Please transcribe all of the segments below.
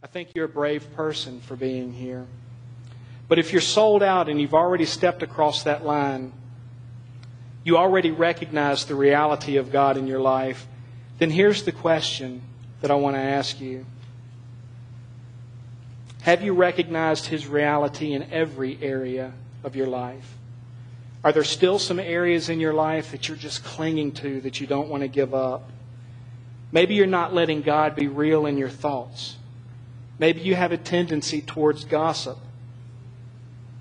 I think you're a brave person for being here. But if you're sold out and you've already stepped across that line, you already recognize the reality of God in your life, then here's the question that I want to ask you. Have you recognized His reality in every area of your life? Are there still some areas in your life that you're just clinging to, that you don't want to give up? Maybe you're not letting God be real in your thoughts. Maybe you have a tendency towards gossip.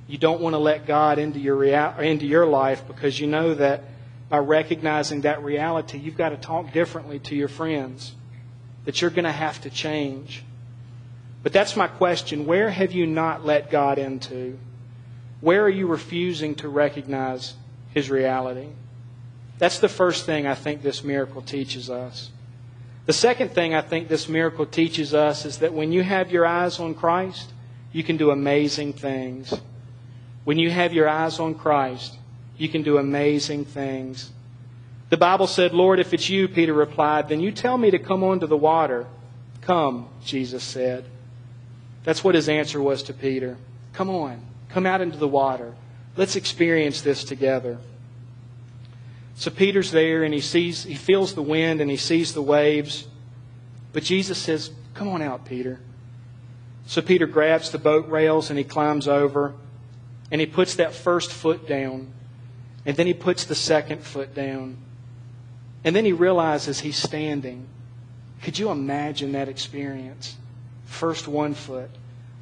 You don't want to let God into your life because you know that by recognizing that reality, you've got to talk differently to your friends, that you're going to have to change. But that's my question. Where have you not let God into? Where are you refusing to recognize His reality? That's the first thing I think this miracle teaches us. The second thing I think this miracle teaches us is that when you have your eyes on Christ, you can do amazing things. When you have your eyes on Christ, you can do amazing things. The Bible said, "Lord, if it's you," Peter replied, "then you tell me to come onto the water." "Come," Jesus said. That's what His answer was to Peter. Come on, come out into the water. Let's experience this together. So Peter's there and he feels the wind and he sees the waves. But Jesus says, "Come on out, Peter." So Peter grabs the boat rails and he climbs over and he puts that first foot down. And then he puts the second foot down. And then he realizes he's standing. Could you imagine that experience? First one foot,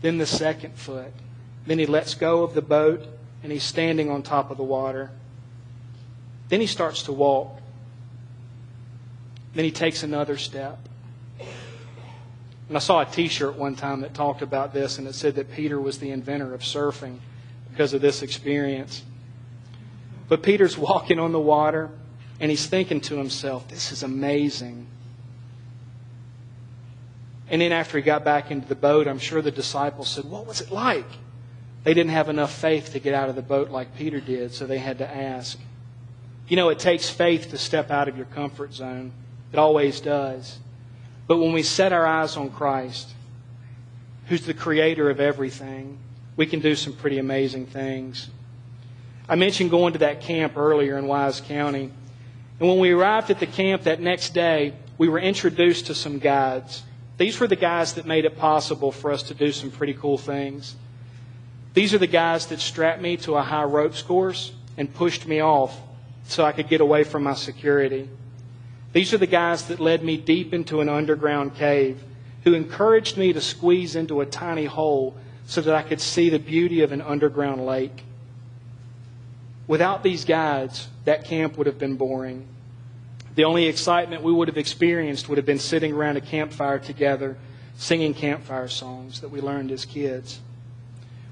then the second foot. Then he lets go of the boat and he's standing on top of the water. Then he starts to walk. Then he takes another step. And I saw a t-shirt one time that talked about this, and it said that Peter was the inventor of surfing because of this experience. But Peter's walking on the water and he's thinking to himself, this is amazing. And then after he got back into the boat, I'm sure the disciples said, "What was it like?" They didn't have enough faith to get out of the boat like Peter did, so they had to ask. You know, it takes faith to step out of your comfort zone. It always does. But when we set our eyes on Christ, who's the creator of everything, we can do some pretty amazing things. I mentioned going to that camp earlier in Wise County. And when we arrived at the camp that next day, we were introduced to some guides. These were the guys that made it possible for us to do some pretty cool things. These are the guys that strapped me to a high ropes course and pushed me off so I could get away from my security. These are the guys that led me deep into an underground cave, who encouraged me to squeeze into a tiny hole so that I could see the beauty of an underground lake. Without these guides, that camp would have been boring. The only excitement we would have experienced would have been sitting around a campfire together, singing campfire songs that we learned as kids.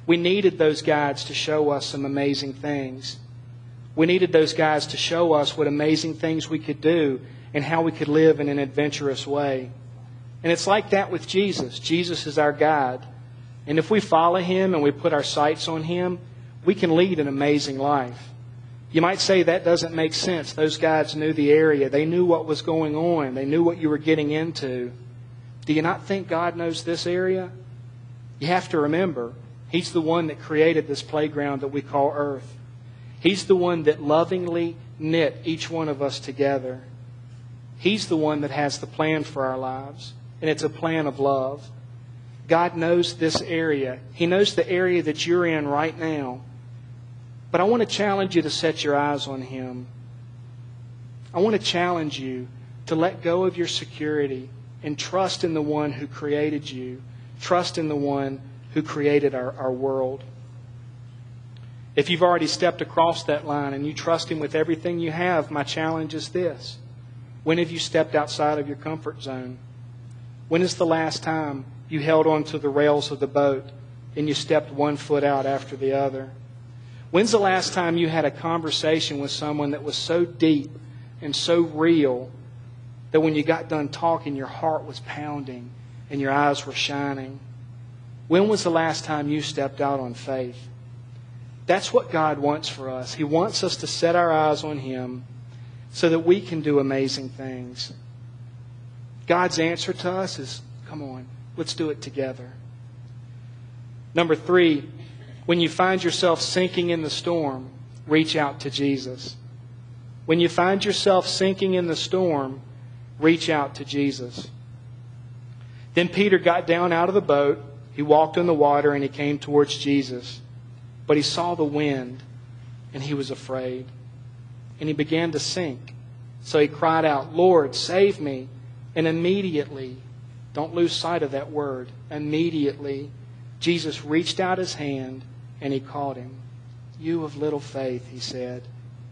We needed those guides to show us some amazing things. We needed those guys to show us what amazing things we could do and how we could live in an adventurous way. And it's like that with Jesus. Jesus is our guide. And if we follow Him and we put our sights on Him, we can lead an amazing life. You might say that doesn't make sense. Those guides knew the area. They knew what was going on. They knew what you were getting into. Do you not think God knows this area? You have to remember, He's the one that created this playground that we call earth. He's the one that lovingly knit each one of us together. He's the one that has the plan for our lives. And it's a plan of love. God knows this area. He knows the area that you're in right now. But I want to challenge you to set your eyes on Him. I want to challenge you to let go of your security and trust in the one who created you. Trust in the one who created our world. If you've already stepped across that line and you trust Him with everything you have, my challenge is this. When have you stepped outside of your comfort zone? When is the last time you held onto the rails of the boat and you stepped one foot out after the other? When's the last time you had a conversation with someone that was so deep and so real that when you got done talking, your heart was pounding and your eyes were shining? When was the last time you stepped out on faith? That's what God wants for us. He wants us to set our eyes on Him so that we can do amazing things. God's answer to us is, come on, Let's do it together. Number 3, when you find yourself sinking in the storm, reach out to Jesus. When you find yourself sinking in the storm, reach out to Jesus. Then Peter got down out of the boat. He walked on the water and he came towards Jesus. But he saw the wind and he was afraid. And he began to sink. So he cried out, "Lord, save me." And immediately, don't lose sight of that word, immediately, Jesus reached out his hand and he caught him. "You of little faith," he said,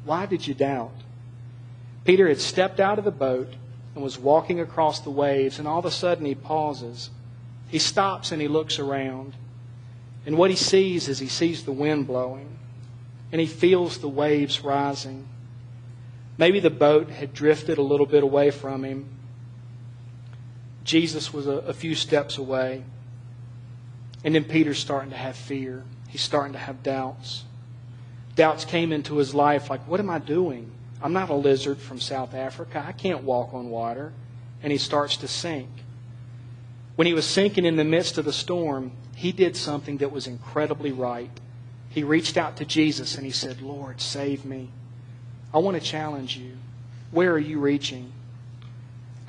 "why did you doubt?" Peter had stepped out of the boat and was walking across the waves, and all of a sudden he pauses. He stops and he looks around. And what he sees is he sees the wind blowing, and he feels the waves rising. Maybe the boat had drifted a little bit away from him. Jesus was a few steps away. And then Peter's starting to have fear. He's starting to have doubts. Doubts came into his life like, what am I doing? I'm not a lizard from South Africa. I can't walk on water. And he starts to sink. When he was sinking in the midst of the storm, he did something that was incredibly right. He reached out to Jesus and he said, "Lord, save me." I want to challenge you. Where are you reaching?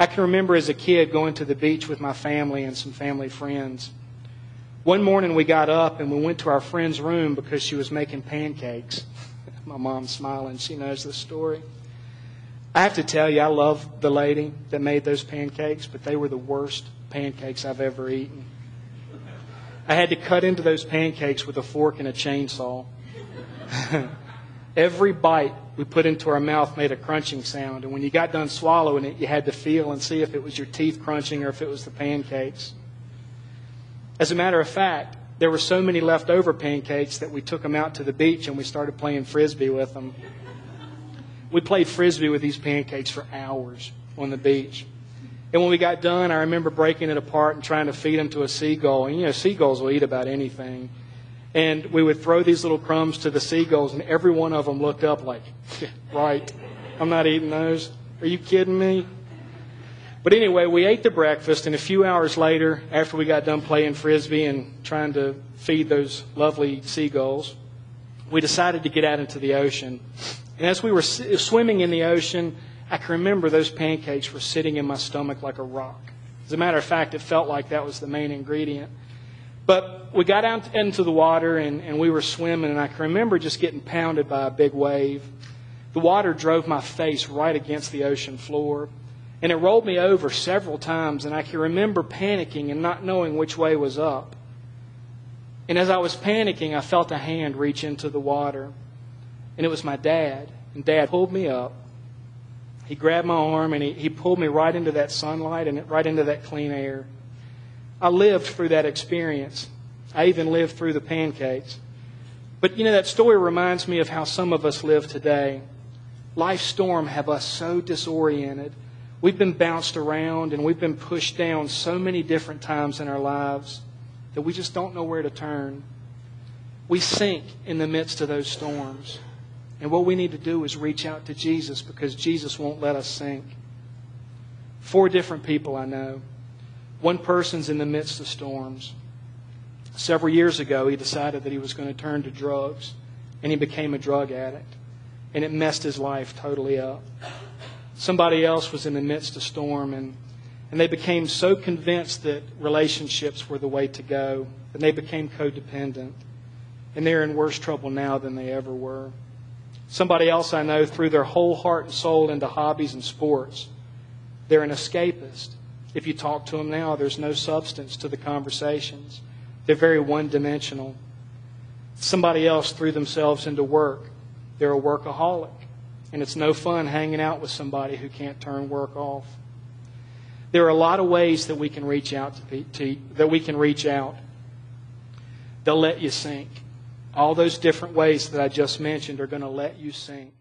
I can remember as a kid going to the beach with my family and some family friends. One morning we got up and we went to our friend's room because she was making pancakes. My mom's smiling. She knows the story. I have to tell you, I love the lady that made those pancakes, but they were the worst pancakes I've ever eaten. I had to cut into those pancakes with a fork and a chainsaw. Every bite we put into our mouth made a crunching sound, and when you got done swallowing it, you had to feel and see if it was your teeth crunching or if it was the pancakes. As a matter of fact, there were so many leftover pancakes that we took them out to the beach and we started playing Frisbee with them. We played Frisbee with these pancakes for hours on the beach. And when we got done, I remember breaking it apart and trying to feed them to a seagull. And, you know, seagulls will eat about anything. And we would throw these little crumbs to the seagulls, and every one of them looked up like, right, I'm not eating those. Are you kidding me? But anyway, we ate the breakfast, and a few hours later, after we got done playing Frisbee and trying to feed those lovely seagulls, we decided to get out into the ocean. And as we were swimming in the ocean, I can remember those pancakes were sitting in my stomach like a rock. As a matter of fact, it felt like that was the main ingredient. But we got out into the water and we were swimming, and I can remember just getting pounded by a big wave. The water drove my face right against the ocean floor, and it rolled me over several times, and I can remember panicking and not knowing which way was up. And as I was panicking, I felt a hand reach into the water, and it was my dad. And Dad pulled me up. He grabbed my arm and he pulled me right into that sunlight and right into that clean air. I lived through that experience. I even lived through the pancakes. But, you know, that story reminds me of how some of us live today. Life's storm have us so disoriented. We've been bounced around and we've been pushed down so many different times in our lives that we just don't know where to turn. We sink in the midst of those storms. And what we need to do is reach out to Jesus, because Jesus won't let us sink. 4 different people I know. One person's in the midst of storms. Several years ago, he decided that he was going to turn to drugs, and he became a drug addict. And it messed his life totally up. Somebody else was in the midst of storm, and they became so convinced that relationships were the way to go, that they became codependent. And they're in worse trouble now than they ever were. Somebody else I know threw their whole heart and soul into hobbies and sports. They're an escapist. If you talk to them now, there's no substance to the conversations. They're very one-dimensional. Somebody else threw themselves into work. They're a workaholic. And it's no fun hanging out with somebody who can't turn work off. There are a lot of ways that we can reach out They'll let you sink. All those different ways that I just mentioned are going to let you sink.